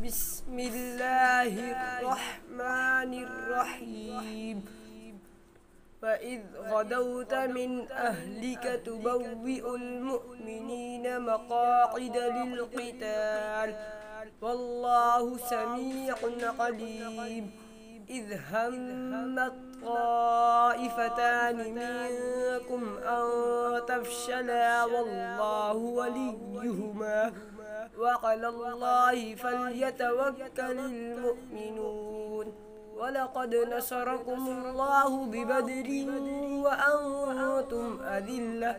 بسم الله الرحمن الرحيم وإذ غدوت من أهلك تبوئ المؤمنين مقاعد للقتال والله سميع عليم إذ همت طائفتان منكم أن تفشلا والله وليهما وعلى الله فليتوكل المؤمنون ولقد نصركم الله ببدر وأنتم أذلة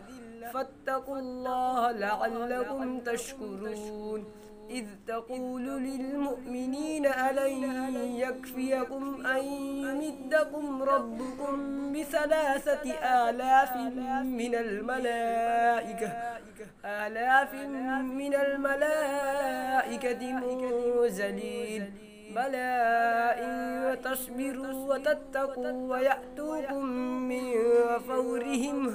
فاتقوا الله لعلكم تشكرون إذ تقول للمؤمنين ألن يكفيكم أن يمدكم ربكم ب3 آلاف من الملائكة منزلين بلى إن تصبروا وتتقوا ويأتوكم من فورهم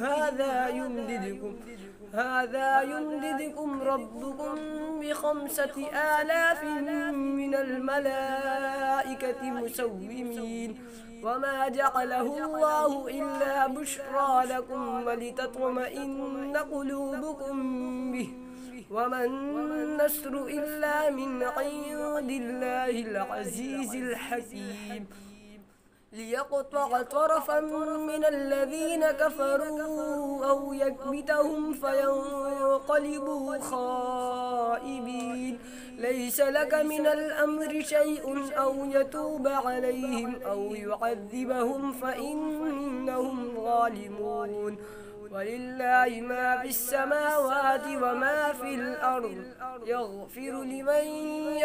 هذا يمددكم ربكم ب5 آلاف من الملائكة مسومين وما جعله الله إلا بشرى لكم ولتطمئن قلوبكم به وما النصر إلا من عند الله العزيز الحكيم ليقطع طرفا من الذين كفروا أو يكبتهم فينقلبوا خائبين ليس لك من الأمر شيء أو يتوب عليهم أو يعذبهم فإنهم ظالمون ولله ما في السماوات وما في الأرض يغفر لمن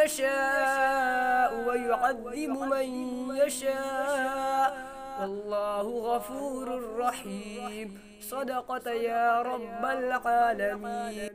يشاء ويعذب من يشاء والله غفور رحيم صدقت يا رب العالمين.